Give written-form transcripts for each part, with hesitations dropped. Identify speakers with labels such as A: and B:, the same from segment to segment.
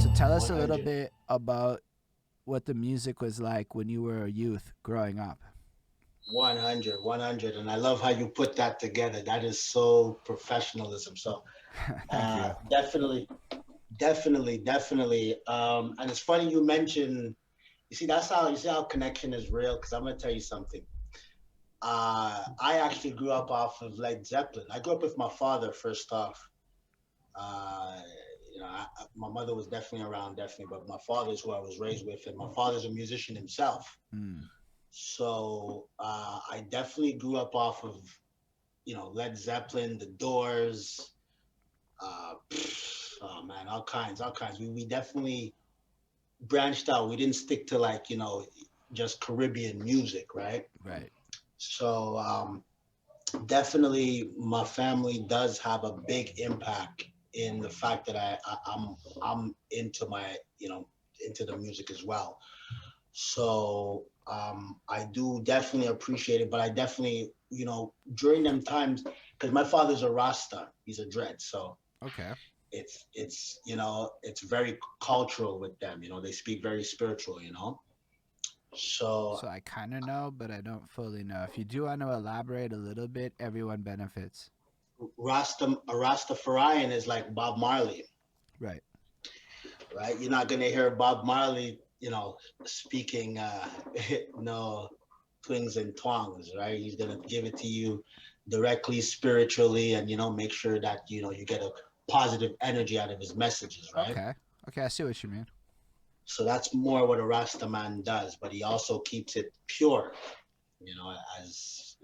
A: So tell us a little
B: 100.
A: bit about what the music was like when you were a youth growing up.
B: 100, 100. And I love how you put that together. That is so professionalism. So,
A: Thank you.
B: definitely, definitely. And it's funny you mentioned, you see, that's how, you see how connection is real. Cause I'm going to tell you something. I actually grew up off of Led Zeppelin. I grew up with my father first off. Uh, my mother was definitely around, definitely, but my father's who I was raised with, and my father's a musician himself.
A: Mm.
B: So I definitely grew up off of Led Zeppelin, The Doors. Oh man, all kinds, all kinds. We definitely branched out. We didn't stick to like just Caribbean music, right?
A: Right.
B: So definitely, my family does have a big impact in the fact that I'm into my into the music as well. So I do definitely appreciate it, but I definitely, during them times, because my father's a Rasta, he's a dread, so
A: Okay.
B: it's very cultural with them. They speak very spiritual. So
A: So I kind of know, but I don't fully know. If you do want to elaborate a little bit, everyone benefits.
B: A Rastafarian is like Bob Marley,
A: Right.
B: right? You're not gonna hear Bob Marley, speaking no twings and twangs, right? He's gonna give it to you directly, spiritually, and make sure that you get a positive energy out of his messages, right?
A: Okay. Okay, I see what you mean.
B: So that's more what a Rasta man does, but he also keeps it pure, as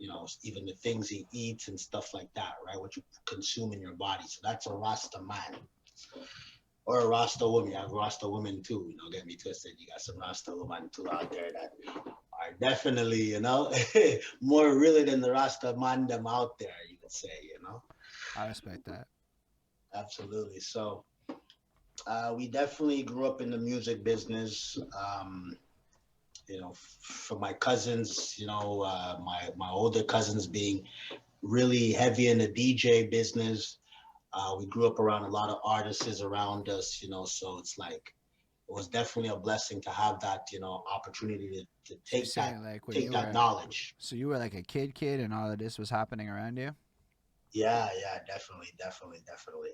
B: even the things he eats and stuff like that, right? What you consume in your body. So that's a Rasta man. Or a Rasta woman. You have Rasta women too. Get me twisted. You got some Rasta women too out there that are definitely, more really than the Rasta man them out there. You could say.
A: I respect that.
B: Absolutely. So we definitely grew up in the music business. For my cousins, my older cousins being really heavy in the DJ business. We grew up around a lot of artists around us, so it's like it was definitely a blessing to have that, opportunity to
A: So you're saying like when
B: take
A: you
B: that
A: were,
B: knowledge.
A: so you were like a kid, and all of this was happening around you.
B: Yeah, yeah, definitely, definitely, definitely.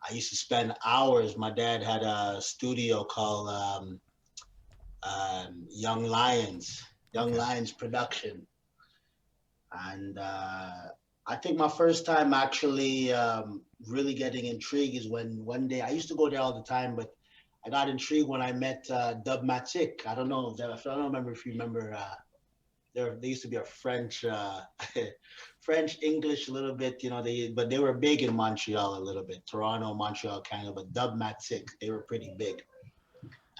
B: I used to spend hours. My dad had a studio called Young Lions, Young
A: Okay.
B: Lions Production, and I think my first time actually really getting intrigued is when one day I used to go there all the time, but I got intrigued when I met Dub Matic. I don't know if I don't remember if you remember. There used to be a French, French English a little bit, but they were big in Montreal a little bit, Toronto, Montreal, Canada. But Dub Matic, they were pretty big,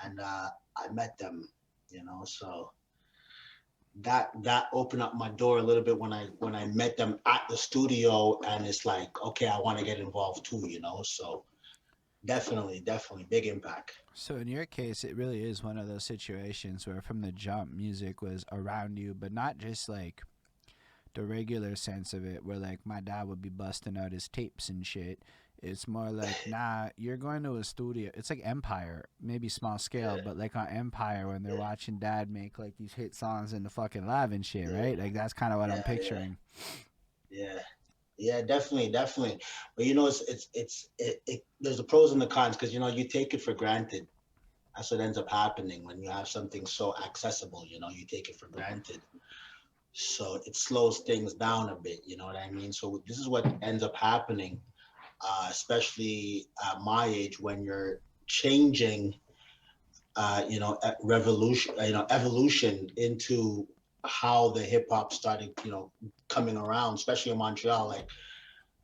B: and I met them, so that opened up my door a little bit when I met them at the studio, and it's like, okay, I want to get involved too, so definitely big impact.
A: So in your case, it really is one of those situations where from the jump, music was around you, but not just like the regular sense of it, where like my dad would be busting out his tapes and shit. It's more like, nah, you're going to a studio. It's like Empire, maybe small scale,
B: Yeah,
A: but like on Empire when they're
B: yeah,
A: watching dad make like these hit songs in the fucking lab and shit,
B: yeah,
A: right? Like that's kind of what I'm
B: yeah, yeah,
A: picturing.
B: yeah. Yeah, definitely. But there's the pros and the cons because you take it for granted. That's what ends up happening when you have something so accessible. You take it for granted, so it slows things down a bit. You know what I mean? So this is what ends up happening, especially at my age when you're changing, revolution, evolution into how the hip hop started, coming around, especially in Montreal. Like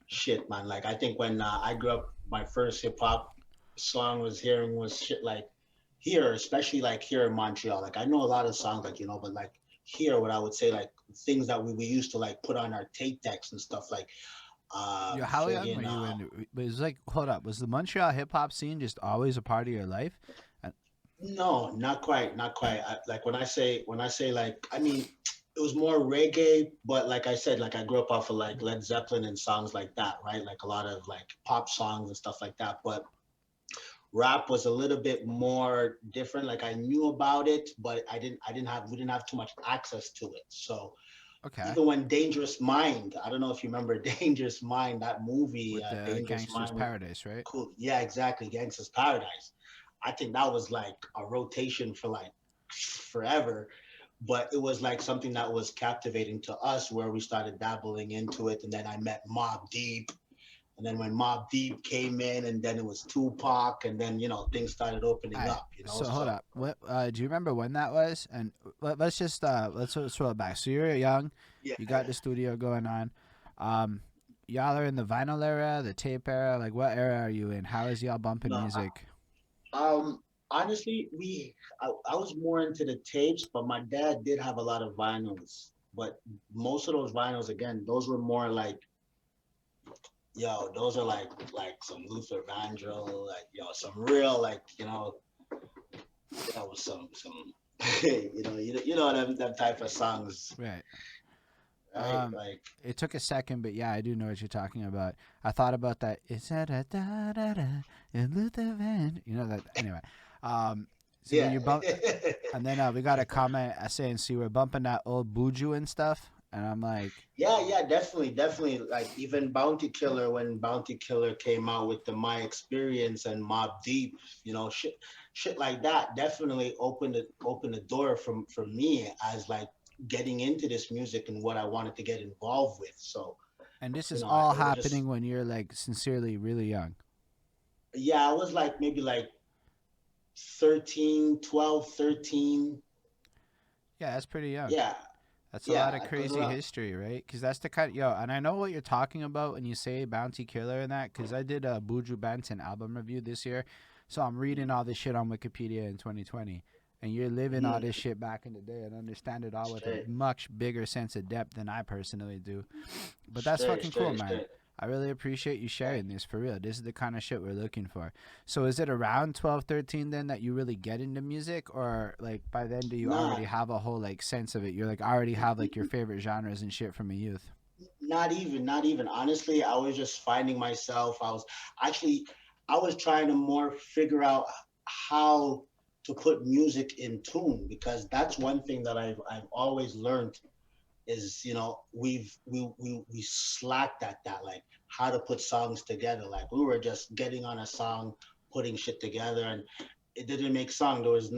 B: shit, man. Like I think when I grew up, my first hip hop song was hearing was shit like here, especially like here in Montreal. Like I know a lot of songs, like but like here, what I would say, like things that we used to like put on our tape decks and stuff, like
A: Yo, how young were
B: friggin'
A: you when it was like? Hold up, was the Montreal hip hop scene just always a part of your life? And,
B: no, not quite, not quite. Like when I say like, I mean, it was more reggae, but like I said, like I grew up off of like Led Zeppelin and songs like that, right? Like a lot of like pop songs and stuff like that. But rap was a little bit more different. Like I knew about it, but we didn't have too much access to it. So
A: Okay.
B: even when Dangerous Mind, I don't know if you remember Dangerous Mind, that movie,
A: With the
B: Dangerous
A: Gangster's
B: Mind with
A: Paradise, right?
B: cool, yeah, exactly, Gangsta's Paradise. I think that was like a rotation for like forever, but it was like something that was captivating to us where we started dabbling into it. And then I met Mob Deep, and then when Mob Deep came in, and then it was Tupac, and then things started
A: All
B: opening
A: right.
B: up.
A: So hold
B: So
A: up. What do you remember when that was? And let's just let's roll it back. So you're young,
B: yeah.
A: you got the studio going on. Um, y'all are in the vinyl era, the tape era. Like, what era are you in? How is y'all bumping
B: No,
A: music?
B: honestly, I was more into the tapes, but my dad did have a lot of vinyls. But most of those vinyls, again, those were more like, yo, those are like some Luther Vandross, like some real like some them type of songs,
A: Right.
B: right?
A: Um,
B: Like
A: it took a second, but yeah, I do know what you're talking about. I thought about that. It's a da da da da in Luther Van. You know that anyway. So when
B: yeah.
A: you bump, and then we got a comment saying, "See, we're bumping that old Buju and stuff," and I'm like,
B: Yeah, definitely, definitely. Like even Bounty Killer, when Bounty Killer came out with the My Experience and Mob Deep, shit like that, definitely opened the door for me as like getting into this music and what I wanted to get involved with. So
A: and this is all
B: it was just
A: happening when you're like sincerely really young.
B: yeah, I was like maybe like 13, 12, 13.
A: Yeah, that's pretty young.
B: Yeah,
A: That's a lot
B: yeah,
A: of
B: because
A: crazy history, right? Because that's the kind, yo, and I know what you're talking about when you say Bounty Killer and that, because I did a Buju Banton album review this year, so I'm reading all this shit on Wikipedia in 2020, and you're living all this shit back in the day and understand it all with a
B: straight,
A: much bigger sense of depth than I personally do. But that's
B: straight,
A: fucking cool,
B: straight,
A: man.
B: straight.
A: I really appreciate you
B: Right.
A: sharing this for real. This is the kind of shit we're looking for. So is it around 12, 13 then that you really get into music, or like by then do you
B: Nah,
A: already have a whole like sense of it? You're like already have like your favorite genres and shit from a youth.
B: not even. Honestly, I was just finding myself. Actually, I was trying to more figure out how to put music in tune because that's one thing that I've always learned is we slacked at that, like how to put songs together. Like we were just getting on a song, putting shit together, and it didn't make song. There was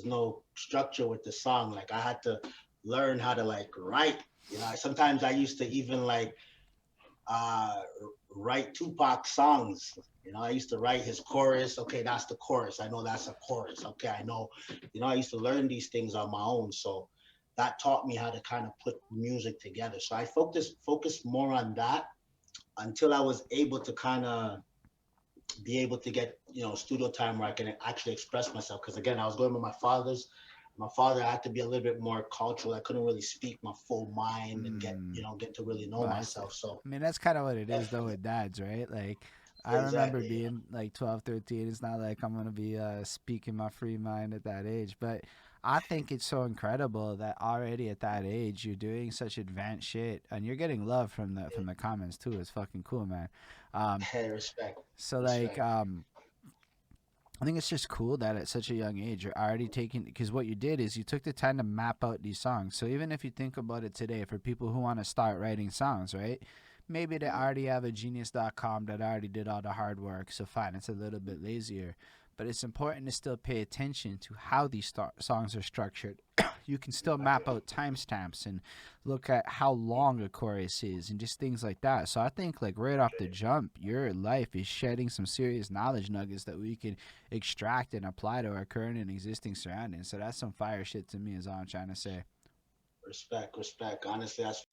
B: no structure with the song. Like I had to learn how to like write. Sometimes I used to even like uh write Tupac songs. I used to write his chorus. Okay, that's the chorus. I know that's a chorus. Okay, I know. I used to learn these things on my own. So that taught me how to kind of put music together. So I focused more on that until I was able to kind of be able to get studio time where I can actually express myself. Because again, I was going with my father's. My father had to be a little bit more cultural. I couldn't really speak my full mind and get
A: Mm.
B: get to really know
A: Well, that's,
B: myself. So
A: I mean, that's kind of what it is though
B: definitely,
A: with dads, right? Like, I remember
B: exactly,
A: being like 12, 13. It's not like I'm going to be speaking my free mind at that age. But I think it's so incredible that already at that age, you're doing such advanced shit and you're getting love from the comments too. It's fucking cool, man. Um,
B: hey, respect,
A: so like,
B: respect.
A: I think it's just cool that at such a young age you're already taking because what you did is you took the time to map out these songs. So even if you think about it today, for people who want to start writing songs, right? Maybe they
B: Mhm.
A: already have a genius.com that already did all the hard work. So fine, it's a little bit lazier. But it's important to still pay attention to how these songs are structured. You can still map out timestamps and look at how long a chorus is and just things like that. So I think like right off the jump, your life is shedding some serious knowledge nuggets that we can extract and apply to our current and existing surroundings. So that's some fire shit to me is all I'm trying to say.
B: Respect, respect. Honestly, that's